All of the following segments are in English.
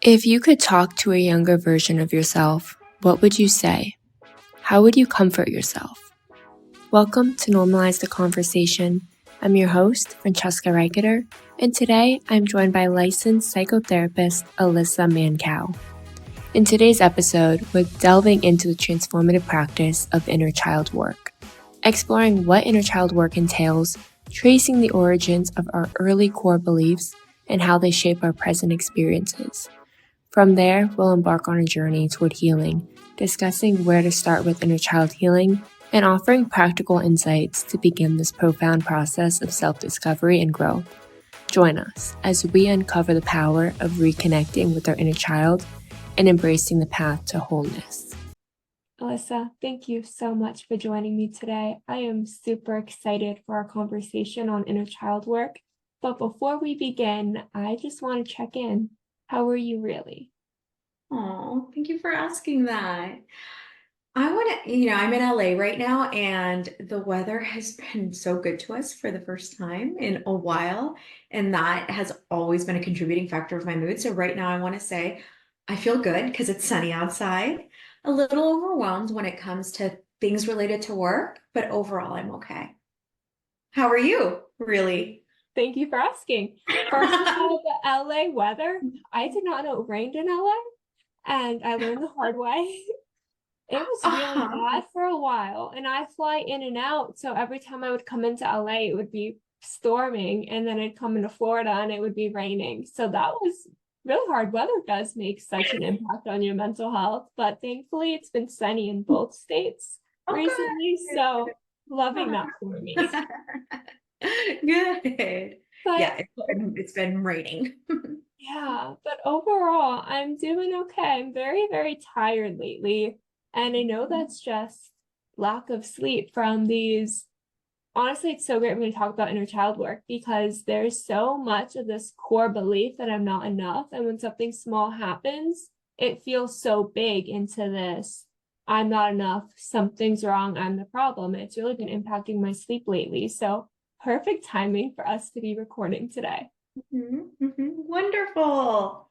If you could talk to a younger version of yourself, what would you say? How would you comfort yourself? Welcome to Normalize the Conversation. I'm your host, Francesca Reicheter, and today I'm joined by licensed psychotherapist Alyssa Mancao. In today's episode, we're delving into the transformative practice of inner child work, exploring what inner child work entails, tracing the origins of our early core beliefs, and how they shape our present experiences. From there, we'll embark on a journey toward healing, discussing where to start with inner child healing, and offering practical insights to begin this profound process of self-discovery and growth. Join us as we uncover the power of reconnecting with our inner child and embracing the path to wholeness. Alyssa, thank you so much for joining me today. I am super excited for our conversation on inner child work. But before we begin, I just want to check in. How are you really? Oh, thank you for asking that. I'm in LA right now, and the weather has been so good to us for the first time in a while. And that has always been a contributing factor of my mood. So right now I want to say I feel good because it's sunny outside, a little overwhelmed when it comes to things related to work, but overall I'm okay. How are you, really? Thank you for asking. First of all, the LA weather, I did not know it rained in LA, and I learned the hard way. It was really Uh-huh. bad for a while, and I fly in and out, so every time I would come into LA, it would be storming, and then I'd come into Florida and it would be raining. So that was really hard. Weather does make such an impact on your mental health, but thankfully it's been sunny in both states Oh, recently, good. so loving that for me. Good. But Yeah, it's been raining. yeah, but overall, I'm doing okay. I'm very, very tired lately. And I know that's just lack of sleep from these. Honestly, it's so great when we talk about inner child work because there's so much of this core belief that I'm not enough. And when something small happens, it feels so big into this I'm not enough, something's wrong, I'm the problem. And it's really been impacting my sleep lately. So, perfect timing for us to be recording today. Wonderful.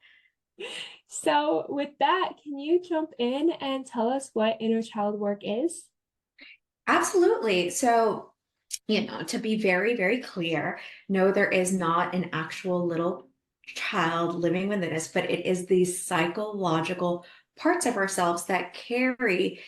So, with that, can you jump in and tell us what inner child work is? Absolutely. So, to be very, very clear, no, there is not an actual little child living within us, but it is these psychological parts of ourselves that carry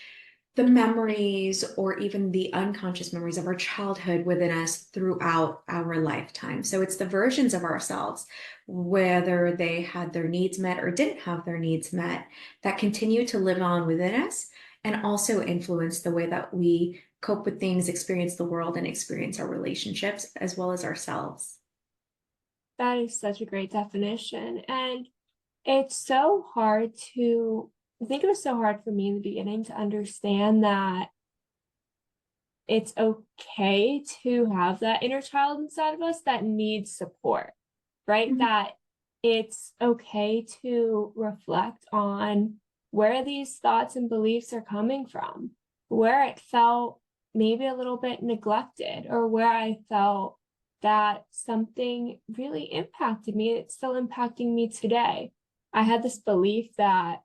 the memories or even the unconscious memories of our childhood within us throughout our lifetime. So it's the versions of ourselves, whether they had their needs met or didn't have their needs met, that continue to live on within us and also influence the way that we cope with things, experience the world, and experience our relationships as well as ourselves. That is such a great definition. And it's so hard to, I think it was so hard for me in the beginning to understand that it's okay to have that inner child inside of us that needs support, right? Mhm. That it's okay to reflect on where these thoughts and beliefs are coming from, where it felt maybe a little bit neglected, or where I felt that something really impacted me. It's still impacting me today. I had this belief that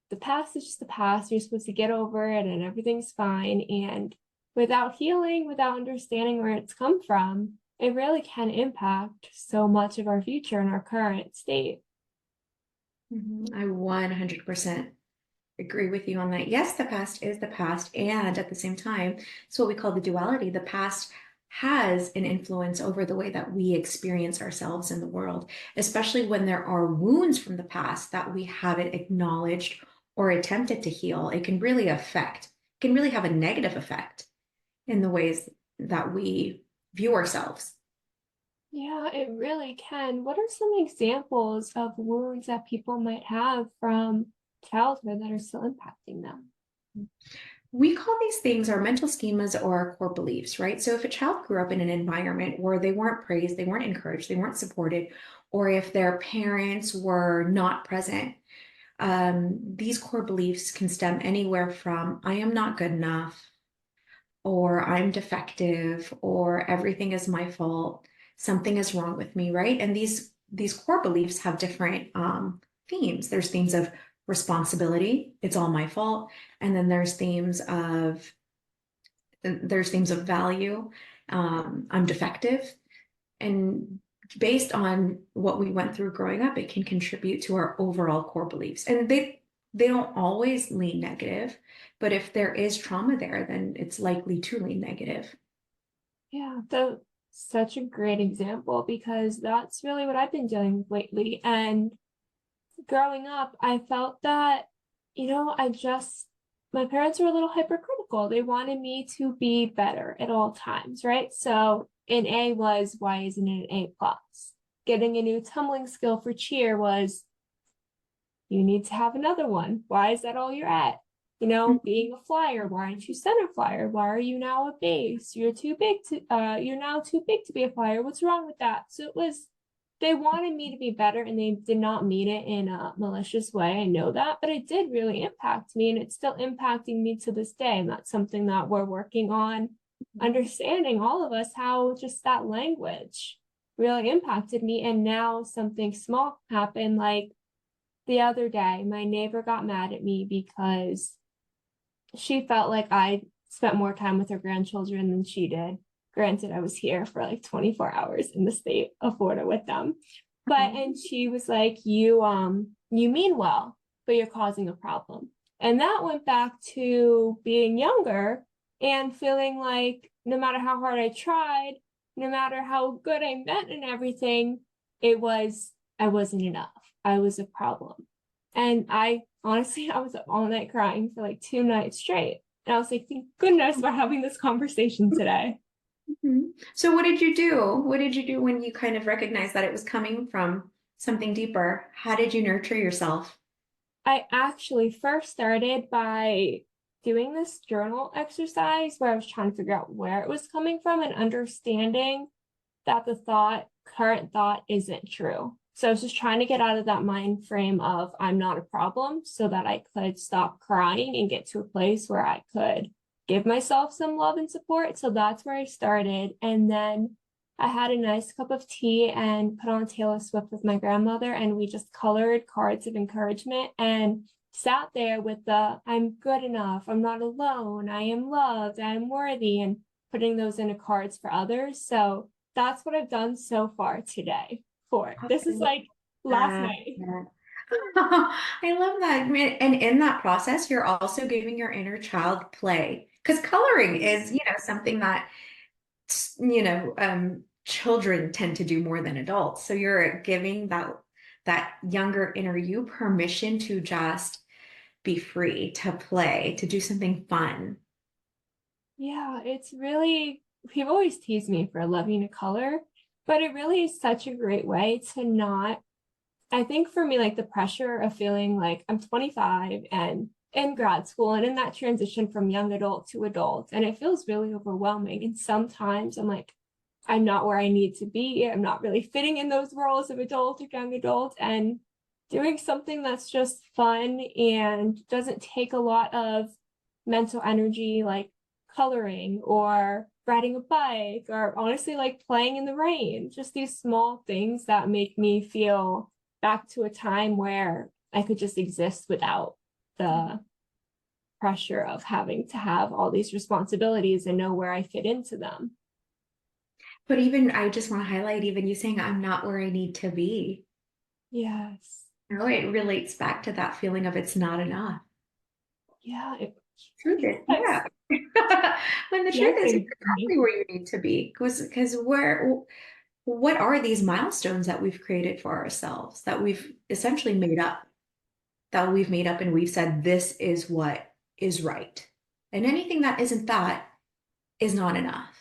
the past is just the past. You're supposed to get over it and everything's fine. And without healing, without understanding where it's come from, it really can impact so much of our future and our current state. I 100% agree with you on that. Yes, the past is the past. And at the same time, it's what we call the duality. The past has an influence over the way that we experience ourselves in the world, especially when there are wounds from the past that we haven't acknowledged or attempted to heal. Can really have a negative effect in the ways that we view ourselves. Yeah, it really can. What are some examples of wounds that people might have from childhood that are still impacting them? We call these things our mental schemas or our core beliefs, right? So if a child grew up in an environment where they weren't praised, they weren't encouraged, they weren't supported, or if their parents were not present, these core beliefs can stem anywhere from I am not good enough, or I'm defective, or everything is my fault, something is wrong with me, right? And these core beliefs have different themes. There's themes of responsibility, it's all my fault. And then there's themes of value, I'm defective. And based on what we went through growing up, it can contribute to our overall core beliefs. And they don't always lean negative, but if there is trauma there, then it's likely to lean negative. Yeah, that's such a great example, because that's really what I've been dealing with lately. And growing up, I felt that, my parents were a little hypercritical. They wanted me to be better at all times, right? So an A was, why isn't it an A plus? Getting a new tumbling skill for cheer was, you need to have another one. Why is that all you're at? Being a flyer, why aren't you center flyer? Why are you now a base? You're now too big to be a flyer. What's wrong with that? So they wanted me to be better, and they did not mean it in a malicious way. I know that, but it did really impact me, and it's still impacting me to this day. And that's something that we're working on, understanding, all of us, how just that language really impacted me. And now something small happened, like the other day, my neighbor got mad at me because she felt like I spent more time with her grandchildren than she did. Granted, I was here for like 24 hours in the state of Florida with them. And she was like, you mean well, but you're causing a problem. And that went back to being younger and feeling like no matter how hard I tried, no matter how good I meant and everything, I wasn't enough. I was a problem. And I was up all night crying for like 2 nights straight. And I was like, thank goodness we're having this conversation today. So what did you do? What did you do when you kind of recognized that it was coming from something deeper? How did you nurture yourself? I actually first started by doing this journal exercise where I was trying to figure out where it was coming from and understanding that the current thought isn't true. So I was just trying to get out of that mind frame of I'm not a problem, so that I could stop crying and get to a place where I could give myself some love and support. So that's where I started. And then I had a nice cup of tea and put on Taylor Swift with my grandmother, and we just colored cards of encouragement and sat there with I'm good enough, I'm not alone, I am loved, I am worthy, and putting those into cards for others. So that's what I've done so far today. This is like last night. Yeah. I love that. And in that process, you're also giving your inner child play, because coloring is, something that, children tend to do more than adults. So you're giving that younger inner you permission to just be free, to play, to do something fun. Yeah, it's really, people always tease me for loving to color, but it really is such a great way to not, I think for me, like the pressure of feeling like I'm 25 and in grad school and in that transition from young adult to adult, and it feels really overwhelming. And sometimes I'm like, I'm not where I need to be. I'm not really fitting in those roles of adult or young adult, and doing something that's just fun and doesn't take a lot of mental energy, like coloring or riding a bike, or honestly like playing in the rain, just these small things that make me feel back to a time where I could just exist without the pressure of having to have all these responsibilities and know where I fit into them. But even, I just want to highlight even you saying, I'm not where I need to be. Yes. It relates back to that feeling of it's not enough. Yeah. Truth is, yeah. When the truth is, you're exactly where you need to be. Because what are these milestones that we've created for ourselves, that we've essentially made up, and we've said, this is what is right. And anything that isn't that is not enough.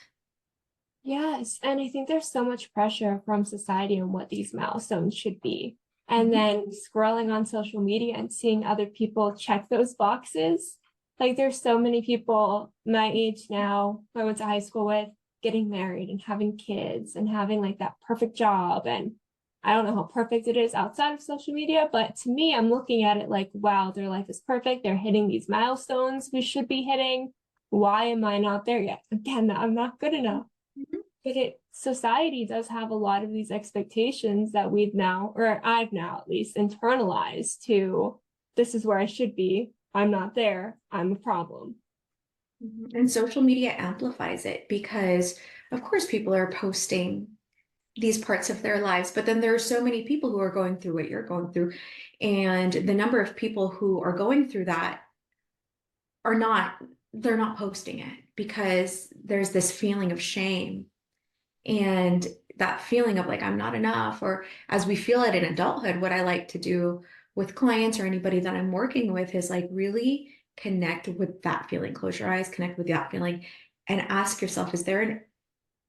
Yes. And I think there's so much pressure from society on what these milestones should be. And then scrolling on social media and seeing other people check those boxes. Like there's so many people my age now, who I went to high school with, getting married and having kids and having like that perfect job. And I don't know how perfect it is outside of social media, but to me, I'm looking at it like, wow, their life is perfect. They're hitting these milestones we should be hitting. Why am I not there yet? Again, I'm not good enough. But society does have a lot of these expectations that we've now, or I've now at least internalized to, this is where I should be. I'm not there. I'm a problem. And social media amplifies it because, of course, people are posting these parts of their lives, but then there are so many people who are going through what you're going through. And the number of people who are going through that are not, they're not posting it because there's this feeling of shame and that feeling of like, I'm not enough. Or as we feel it in adulthood, what I like to do with clients or anybody that I'm working with is like really connect with that feeling. Close your eyes, connect with that feeling, and ask yourself, is there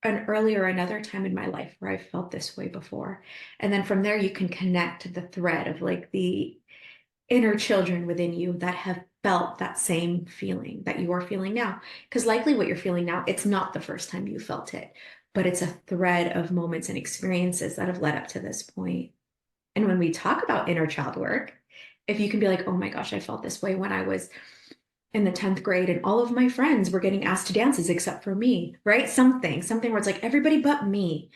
an earlier, another time in my life where I felt this way before? And then from there, you can connect to the thread of like the inner children within you that have felt that same feeling that you are feeling now. Because likely what you're feeling now, it's not the first time you felt it, but it's a thread of moments and experiences that have led up to this point. And when we talk about inner child work, if you can be like, oh my gosh, I felt this way when I was in the 10th grade and all of my friends were getting asked to dances except for me, right? Something where it's like everybody but me.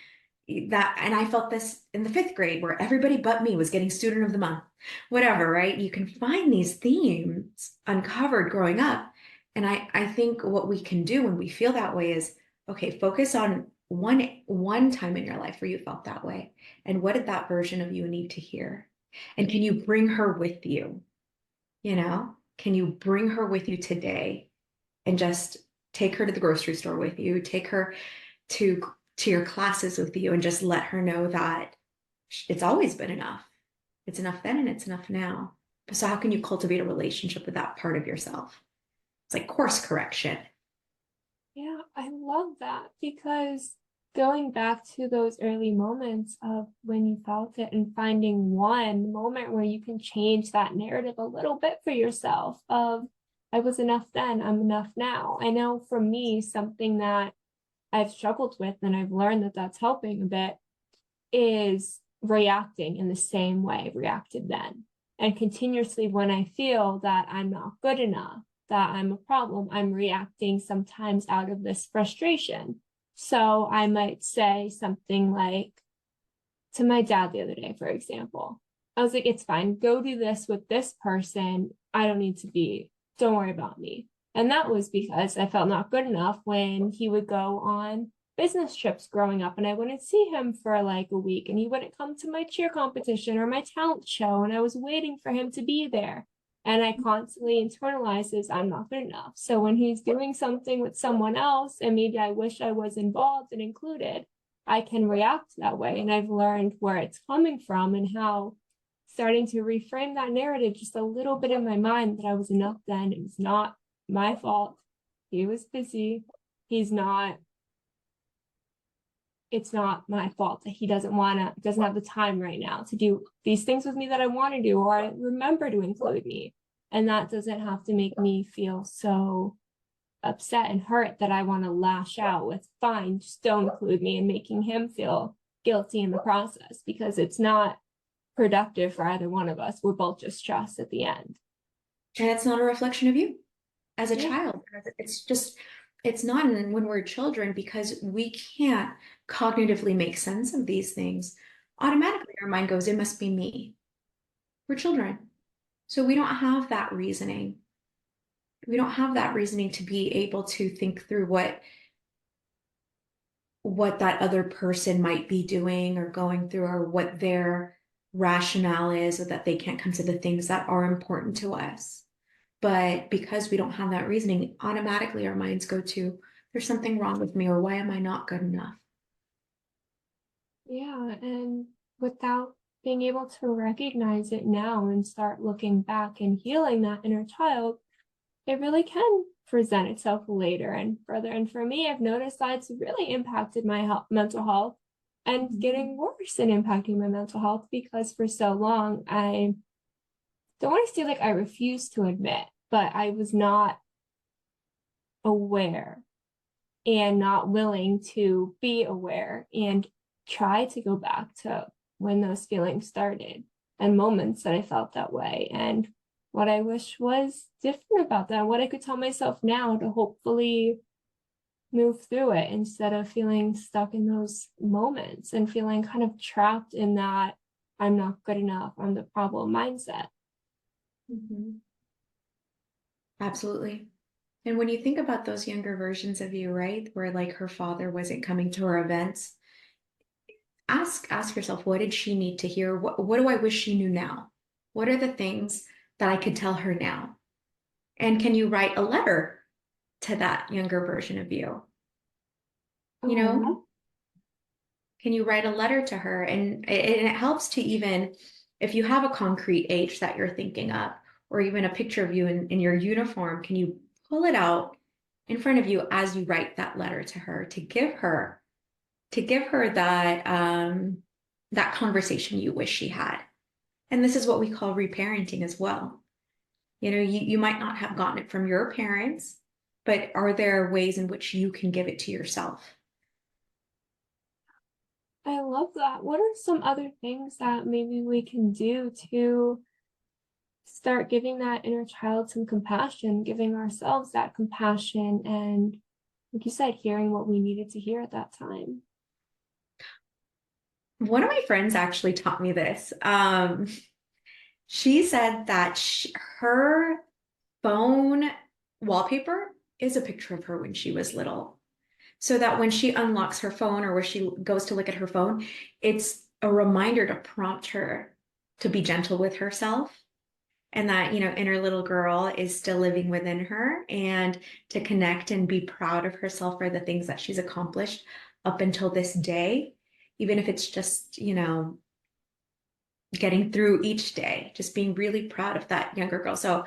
That, and I felt this in the 5th grade where everybody but me was getting student of the month, whatever, right? You can find these themes uncovered growing up. And I think what we can do when we feel that way is, okay, focus on one time in your life where you felt that way. And what did that version of you need to hear? And can you bring her with you? You know, can you bring her with you today and just take her to the grocery store with you, take her to your classes with you, and just let her know that it's always been enough. It's enough then and it's enough now. So how can you cultivate a relationship with that part of yourself? It's like course correction. Yeah, I love that, because going back to those early moments of when you felt it and finding one moment where you can change that narrative a little bit for yourself of, I was enough then, I'm enough now. I know for me, something that I've struggled with, and I've learned that that's helping a bit, is reacting in the same way I reacted then. And continuously, when I feel that I'm not good enough, that I'm a problem, I'm reacting sometimes out of this frustration. So I might say something like to my dad the other day, for example, I was like, it's fine, go do this with this person. I don't need to be, don't worry about me. And that was because I felt not good enough when he would go on business trips growing up and I wouldn't see him for like a week, and he wouldn't come to my cheer competition or my talent show, and I was waiting for him to be there. And I constantly internalize this, I'm not good enough. So when he's doing something with someone else and maybe I wish I was involved and included, I can react that way. And I've learned where it's coming from and how starting to reframe that narrative just a little bit in my mind that I was enough then. It was not my fault. He was busy. It's not my fault that he doesn't have the time right now to do these things with me that I want to do, or remember to include me. And that doesn't have to make me feel so upset and hurt that I want to lash out with, fine, just don't include me, and making him feel guilty in the process, because it's not productive for either one of us. We're both just stressed at the end. And it's not a reflection of you as a child. It's not when we're children, because we can't cognitively make sense of these things. Automatically, our mind goes, it must be me. We're children. So we don't have that reasoning. We don't have that reasoning to be able to think through what that other person might be doing or going through, or what their rationale is, or that they can't come to the things that are important to us. But because we don't have that reasoning, automatically our minds go to, there's something wrong with me, or why am I not good enough? Yeah, and without being able to recognize it now and start looking back and healing that inner child, it really can present itself later and further. And for me, I've noticed that it's really impacted my mental health, and getting worse in impacting my mental health, because for so long, I don't want to say like I refused to admit, but I was not aware and not willing to be aware and try to go back to when those feelings started and moments that I felt that way, and what I wish was different about that, what I could tell myself now to hopefully move through it instead of feeling stuck in those moments and feeling kind of trapped in that I'm not good enough, I'm the problem mindset. Mhm. Absolutely. And when you think about those younger versions of you, right, where like her father wasn't coming to her events, ask yourself, what did she need to hear? What do I wish she knew now? What are the things that I could tell her now? And can you write a letter to that younger version of you? You know, Oh, can you write a letter to her? And it helps to, even if you have a concrete age that you're thinking of, or even a picture of you in your uniform, can you pull it out in front of you as you write that letter to her, to give her that that conversation you wish she had? And this is what we call reparenting as well. You know, you might not have gotten it from your parents, but are there ways in which you can give it to yourself? I love that. What are some other things that maybe we can do to start giving that inner child some compassion, giving ourselves that compassion, and like you said, hearing what we needed to hear at that time? One of my friends actually taught me this. She said that her phone wallpaper is a picture of her when she was little. So that when she unlocks her phone or where she goes to look at her phone, it's a reminder to prompt her to be gentle with herself, and that, you know, inner little girl is still living within her, and to connect and be proud of herself for the things that she's accomplished up until this day, even if it's just, you know, getting through each day, just being really proud of that younger girl. So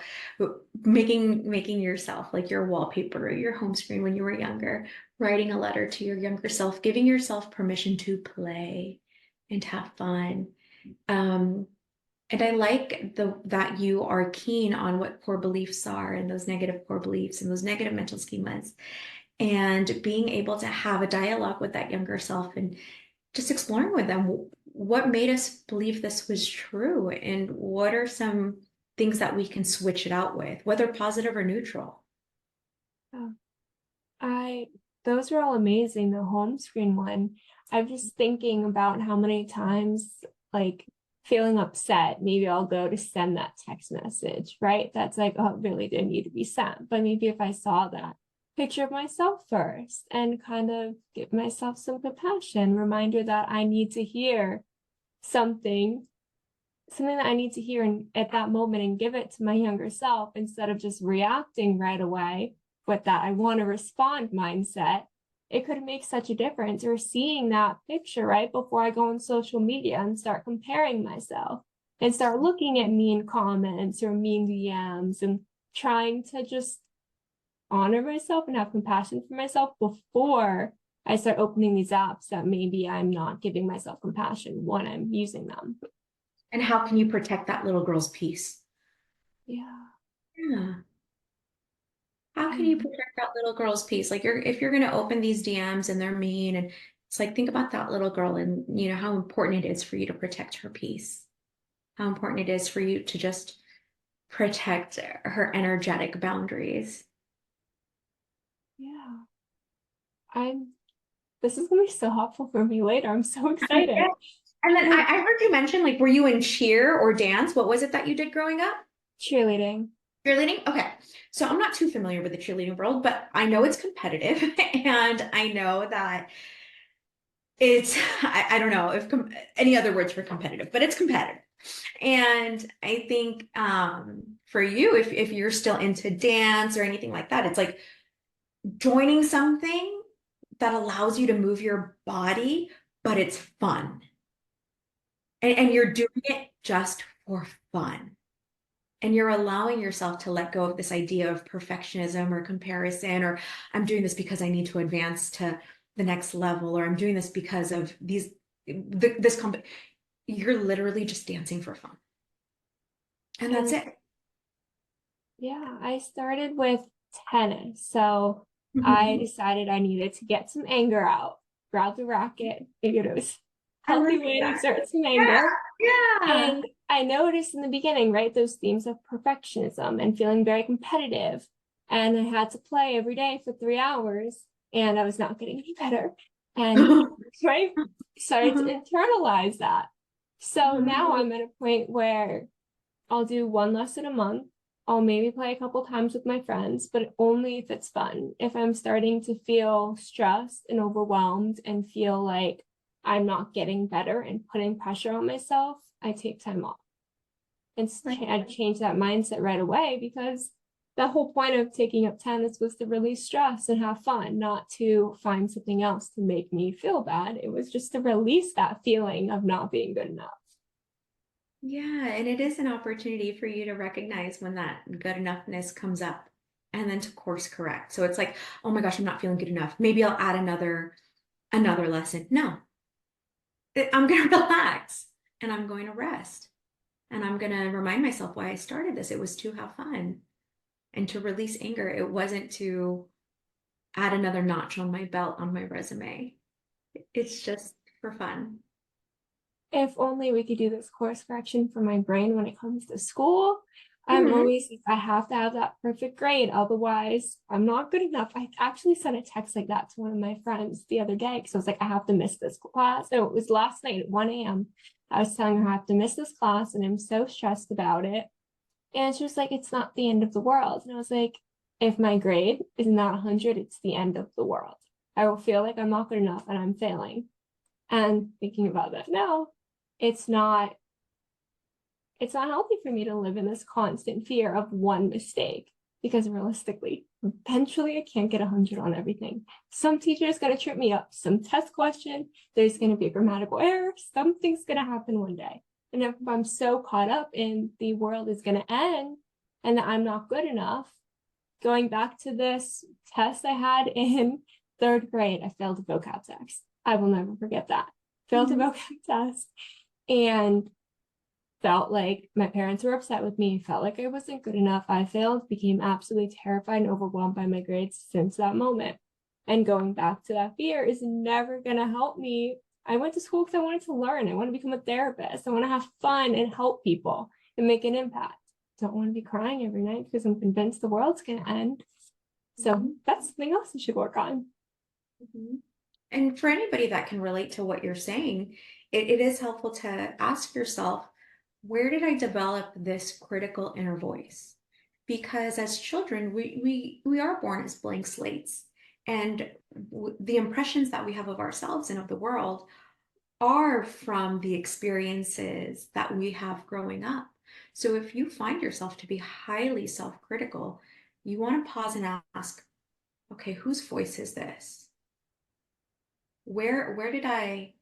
making yourself like your wallpaper or your home screen when you were younger, writing a letter to your younger self, giving yourself permission to play and have fun. And I like that you are keen on what core beliefs are, and those negative core beliefs and those negative mental schemas, and being able to have a dialogue with that younger self and just exploring with them what made us believe this was true, and what are some things that we can switch it out with, whether positive or neutral. Oh, I those are all amazing. The home screen one. I'm just thinking about how many times, like, feeling upset, maybe I'll go to send that text message, right? That's like, oh, it really didn't need to be sent. But maybe if I saw that picture of myself first and kind of give myself some compassion, reminder that I need to hear something, something that I need to hear at that moment, and give it to my younger self instead of just reacting right away with that I want to respond mindset, it could make such a difference. Or seeing that picture right before I go on social media and start comparing myself and start looking at mean comments or mean DMs, and trying to just honor myself and have compassion for myself before I start opening these apps that maybe I'm not giving myself compassion when I'm using them. And how can you protect that little girl's peace? Yeah. Yeah. How can you I protect that little girl's peace? Like, if you're going to open these DMs and they're mean, and it's like, think about that little girl, and you know how important it is for you to protect her peace, how important it is for you to just protect her energetic boundaries. Yeah. I'm this is gonna be so helpful for me later. I'm so excited. Yeah. And then I heard you mention, like, were you in cheer or dance? What was it that you did growing up? Cheerleading. Cheerleading? Okay. So I'm not too familiar with the cheerleading world, but I know it's competitive and I know that it's, I don't know if any other words for competitive, but it's competitive. And I think for you, if you're still into dance or anything like that, it's like joining something that allows you to move your body, but it's fun. And you're doing it just for fun. And you're allowing yourself to let go of this idea of perfectionism or comparison, or I'm doing this because I need to advance to the next level, or I'm doing this because of this company. You're literally just dancing for fun. And that's And it. yeah, I started with tennis. So I Mhm. decided I needed to get some anger out, grab the racket, figured it was a I healthy like way to that. exert some Yeah, anger. yeah. And I noticed in the beginning, right, those themes of perfectionism and feeling very competitive. And I had to play every day for 3 hours. and I was not getting any better. And I started to internalize that. So now I'm at a point where I'll do one lesson a month. I'll maybe play a couple times with my friends, but only if it's fun. If I'm starting to feel stressed and overwhelmed and feel like I'm not getting better and putting pressure on myself, I take time off. And I change that mindset right away, because the whole point of taking up tennis was to release stress and have fun, not to find something else to make me feel bad. It was just to release that feeling of not being good enough. Yeah, and it is an opportunity for you to recognize when that good enoughness comes up and then to course correct. So it's like, oh my gosh, I'm not feeling good enough. Maybe I'll add another lesson. No, I'm going to relax and I'm going to rest and I'm going to remind myself why I started this. It was to have fun and to release anger. It wasn't to add another notch on my belt on my resume. It's just for fun. If only we could do this course correction for my brain when it comes to school. I'm always, I have to have that perfect grade. Otherwise, I'm not good enough. I actually sent a text like that to one of my friends the other day, because I was like, I have to miss this class. So it was last night at 1 a.m. I was telling her I have to miss this class and I'm so stressed about it. And she was like, it's not the end of the world. And I was like, if my grade is not 100, it's the end of the world. I will feel like I'm not good enough and I'm failing. And thinking about that now, it's not healthy for me to live in this constant fear of one mistake, because realistically, eventually I can't get 100 on everything. Some teacher is going to trip me up, some test question, there's going to be a grammatical error, something's going to happen one day. And if I'm so caught up in the world is going to end and that I'm not good enough, going back to this test I had in 3rd grade, I failed a vocab test. I will never forget that. Failed a vocab test and felt like my parents were upset with me, felt like I wasn't good enough. I failed, became absolutely terrified and overwhelmed by my grades since that moment. And going back to that fear is never going to help me. I went to school because I wanted to learn. I want to become a therapist. I want to have fun and help people and make an impact. Don't want to be crying every night because I'm convinced the world's going to end. So that's something else I should work on. And for anybody that can relate to what you're saying, it is helpful to ask yourself, where did I develop this critical inner voice? Because as children, we are born as blank slates, and the impressions that we have of ourselves and of the world are from the experiences that we have growing up. So if you find yourself to be highly self-critical, you want to pause and ask, okay, whose voice is this? Where did I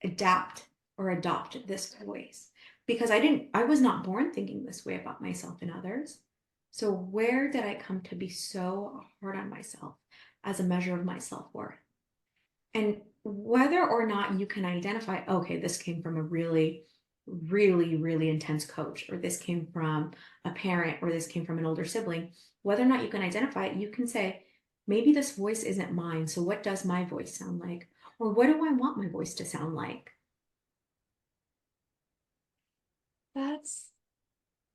adapt or adopt this voice? Because I was not born thinking this way about myself and others. So where did I come to be so hard on myself as a measure of my self-worth? And whether or not you can identify, okay, this came from a really, really, really intense coach, or this came from a parent, or this came from an older sibling, whether or not you can identify it, you can say, maybe this voice isn't mine. So what does my voice sound like? Or what do I want my voice to sound like?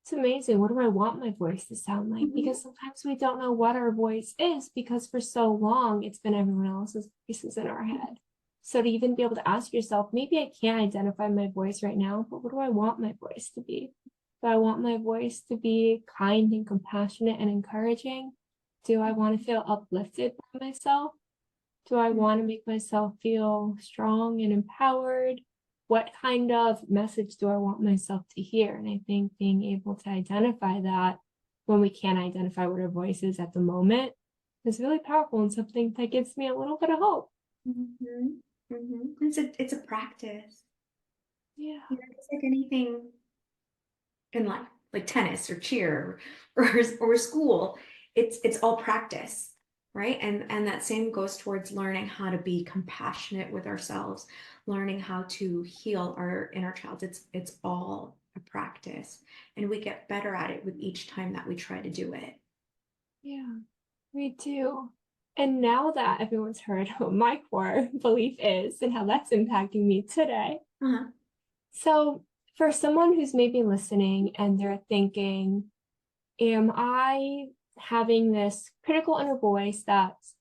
It's amazing. What do I want my voice to sound like? Because sometimes we don't know what our voice is, because for so long it's been everyone else's voices in our head. So to even be able to ask yourself, maybe I can't identify my voice right now, but what do I want my voice to be? Do I want my voice to be kind and compassionate and encouraging? Do I want to feel uplifted by myself? Do I want to make myself feel strong and empowered? What kind of message do I want myself to hear? And I think being able to identify that when we can't identify what our voice is at the moment is really powerful, and something that gives me a little bit of hope. It's a practice. Yeah. It's like anything in life, like tennis or cheer or school. It's all practice. Right. And that same goes towards learning how to be compassionate with ourselves, learning how to heal our inner child. It's all a practice, and we get better at it with each time that we try to do it. Yeah, we do. And now that everyone's heard what my core belief is and how that's impacting me today. So for someone who's maybe listening and they're thinking, am I having this critical inner voice that's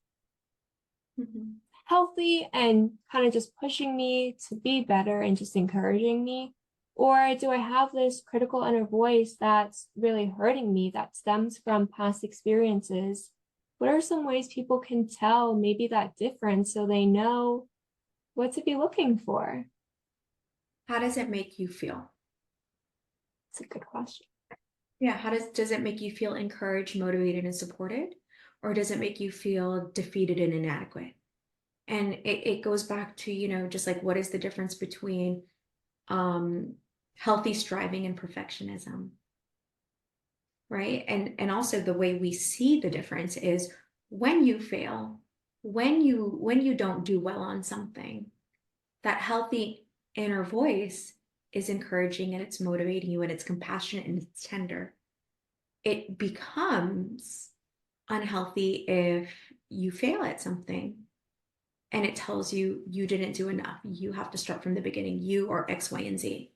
healthy and kind of just pushing me to be better and just encouraging me? Or do I have this critical inner voice that's really hurting me that stems from past experiences? What are some ways people can tell maybe that difference so they know what to be looking for? How does it make you feel? It's a good question. Yeah, how does it make you feel encouraged, motivated, and supported? Or does it make you feel defeated and inadequate? And it goes back to, just like what is the difference between healthy striving and perfectionism, right? And also the way we see the difference is when you fail, when you don't do well on something, that healthy inner voice is encouraging and it's motivating you and it's compassionate and it's tender. It becomes unhealthy if you fail at something and it tells you you didn't do enough. You have to start from the beginning. You are X, Y, and Z.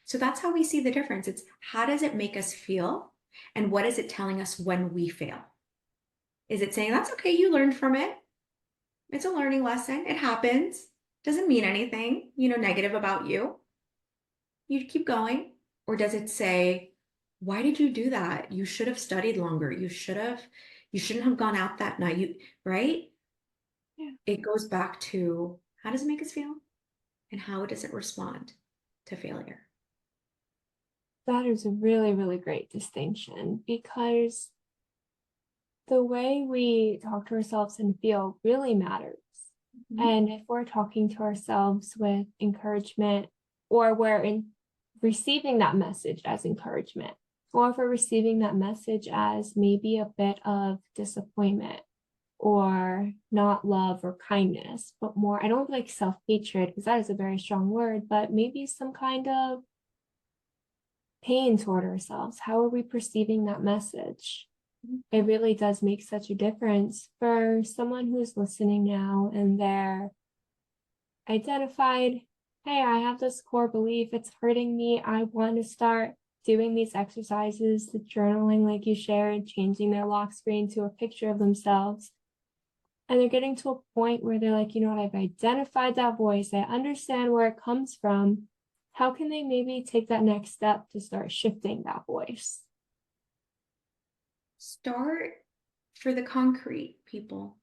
So that's how we see the difference. It's how does it make us feel? And what is it telling us when we fail? Is it saying, that's okay, you learned from it? It's a learning lesson. It happens. Doesn't mean anything, negative about you. You keep going. Or does it say, why did you do that? You should have studied longer. You shouldn't have gone out that night. Right? Yeah. It goes back to how does it make us feel? And how does it respond to failure? That is a really, really great distinction because the way we talk to ourselves and feel really matters. And if we're talking to ourselves with encouragement, or we're receiving that message as encouragement, or if we're receiving that message as maybe a bit of disappointment or not love or kindness, but more, I don't like self-hatred because that is a very strong word, but maybe some kind of pain toward ourselves. How are we perceiving that message? It really does make such a difference for someone who's listening now and they're identified, hey, I have this core belief, it's hurting me. I want to start doing these exercises, the journaling like you shared, changing their lock screen to a picture of themselves. And they're getting to a point where they're like, you know what, I've identified that voice. I understand where it comes from. How can they maybe take that next step to start shifting that voice? Start for the concrete people.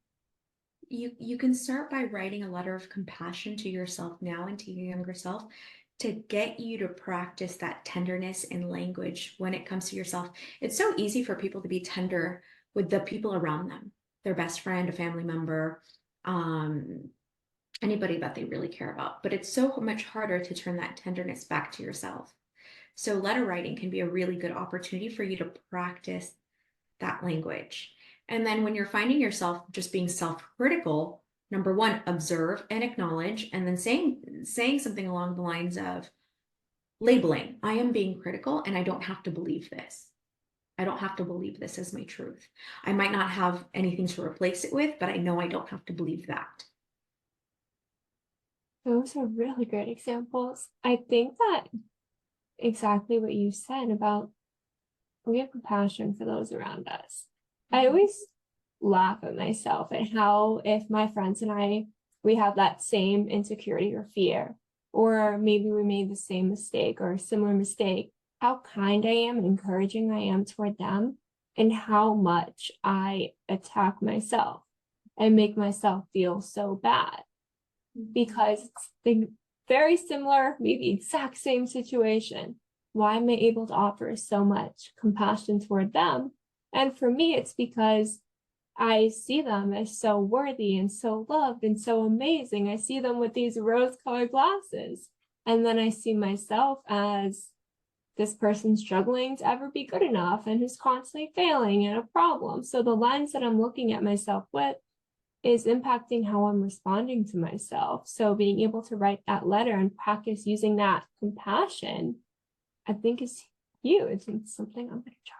You can start by writing a letter of compassion to yourself now and to your younger self to get you to practice that tenderness in language when it comes to yourself. It's so easy for people to be tender with the people around them, their best friend, a family member, anybody that they really care about. But it's so much harder to turn that tenderness back to yourself. So letter writing can be a really good opportunity for you to practice that language. And then when you're finding yourself just being self-critical, number one, observe and acknowledge, and then saying something along the lines of labeling, I am being critical and I don't have to believe this. I don't have to believe this as my truth. I might not have anything to replace it with, but I know I don't have to believe that. Those are really great examples. I think that exactly what you said about we have compassion for those around us. I always laugh at myself at how if my friends and I, we have that same insecurity or fear, or maybe we made the same mistake or a similar mistake, how kind I am and encouraging I am toward them, and how much I attack myself and make myself feel so bad because it's the very similar, maybe exact same situation. Why am I able to offer so much compassion toward them? And for me, it's because I see them as so worthy and so loved and so amazing. I see them with these rose-colored glasses. And then I see myself as this person struggling to ever be good enough and who's constantly failing and a problem. So the lens that I'm looking at myself with is impacting how I'm responding to myself. So being able to write that letter and practice using that compassion, I think is huge. It's something I'm going to try.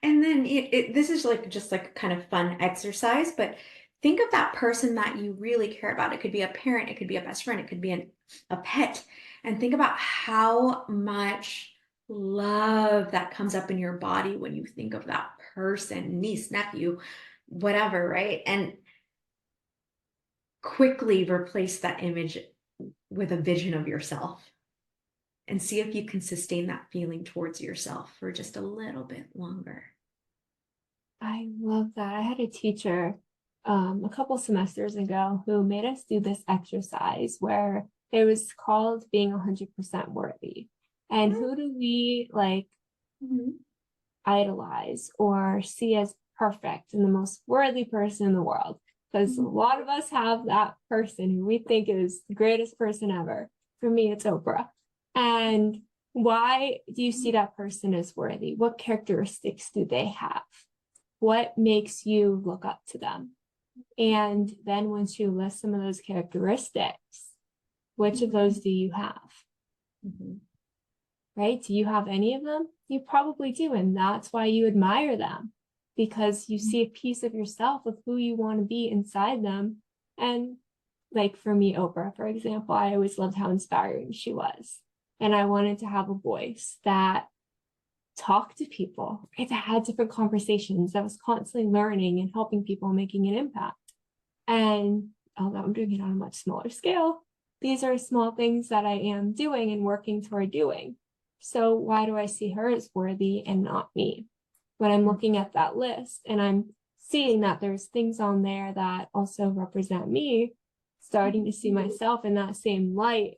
And then this is just like kind of fun exercise, but think of that person that you really care about. It could be a parent, it could be a best friend, it could be a pet. And think about how much love that comes up in your body when you think of that person, niece, nephew, whatever, right? And quickly replace that image with a vision of yourself and see if you can sustain that feeling towards yourself for just a little bit longer. I love that. I had a teacher a couple semesters ago who made us do this exercise where it was called being 100% worthy. And who do we like idolize or see as perfect and the most worthy person in the world? Because a lot of us have that person who we think is the greatest person ever. For me, it's Oprah. And why do you see that person as worthy? What characteristics do they have? What makes you look up to them? And then once you list some of those characteristics, which of those do you have? Right? Do you have any of them? You probably do. And that's why you admire them, because you see a piece of yourself of who you want to be inside them. And like for me, Oprah, for example, I always loved how inspiring she was. And I wanted to have a voice that talked to people, right? That had different conversations, that was constantly learning and helping people, making an impact. And although I'm doing it on a much smaller scale, these are small things that I am doing and working toward doing. So why do I see her as worthy and not me? When I'm looking at that list and I'm seeing that there's things on there that also represent me, starting to see myself in that same light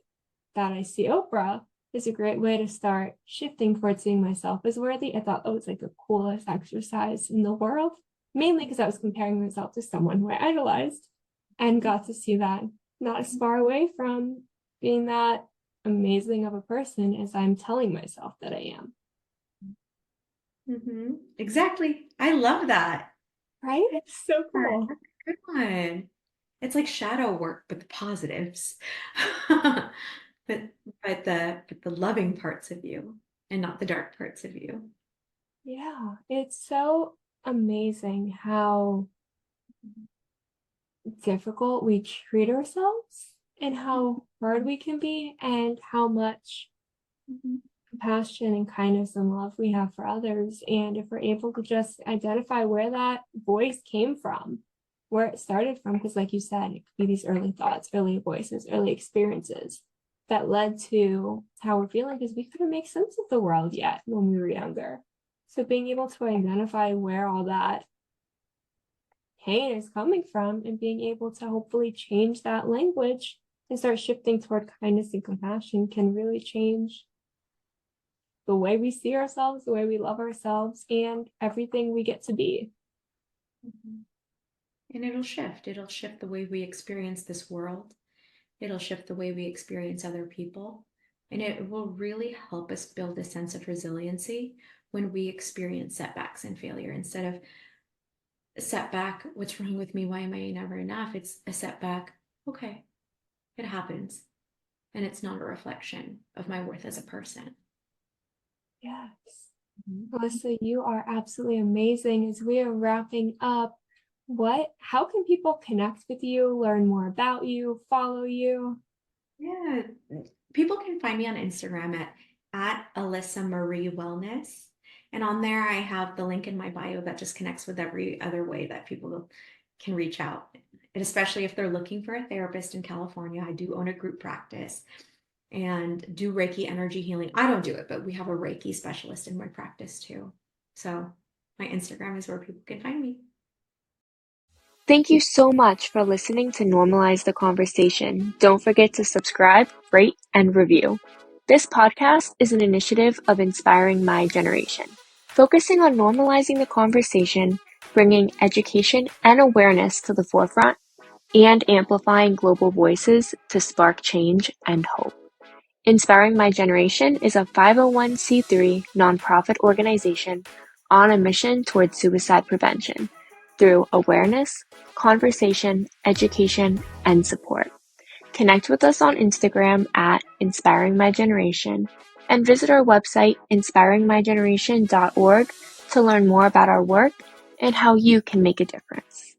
that I see Oprah is a great way to start shifting towards seeing myself as worthy. I thought that was like the coolest exercise in the world, mainly because I was comparing myself to someone who I idolized and got to see that not as far away from being that amazing of a person as I'm telling myself that I am. Exactly. I love that. Right? It's so cool. That's a good one. It's like shadow work, but the positives. but the loving parts of you and not the dark parts of you. Yeah, it's so amazing how difficult we treat ourselves and how hard we can be and how much compassion and kindness and love we have for others. And if we're able to just identify where that voice came from, where it started from, because like you said, it could be these early thoughts, early voices, early experiences that led to how we're feeling, because we couldn't make sense of the world yet when we were younger. So being able to identify where all that pain is coming from and being able to hopefully change that language and start shifting toward kindness and compassion can really change the way we see ourselves, the way we love ourselves, and everything we get to be. And it'll shift. It'll shift the way we experience this world. It'll shift the way we experience other people. And it will really help us build a sense of resiliency when we experience setbacks and failure. Instead of a setback, what's wrong with me? Why am I never enough? It's a setback. Okay, it happens. And it's not a reflection of my worth as a person. Yes. Alyssa, you are absolutely amazing. As we are wrapping up, how can people connect with you, learn more about you, follow you? Yeah, people can find me on Instagram at Alyssa Marie Wellness. And on there, I have the link in my bio that just connects with every other way that people can reach out. And especially if they're looking for a therapist in California, I do own a group practice and do Reiki energy healing. I don't do it, but we have a Reiki specialist in my practice too. So my Instagram is where people can find me. Thank you so much for listening to Normalize the Conversation. Don't forget to subscribe, rate, and review. This podcast is an initiative of Inspiring My Generation, focusing on normalizing the conversation, bringing education and awareness to the forefront, and amplifying global voices to spark change and hope. Inspiring My Generation is a 501c3 nonprofit organization on a mission towards suicide prevention through awareness, conversation, education, and support. Connect with us on Instagram at Inspiring My Generation and visit our website inspiringmygeneration.org to learn more about our work and how you can make a difference.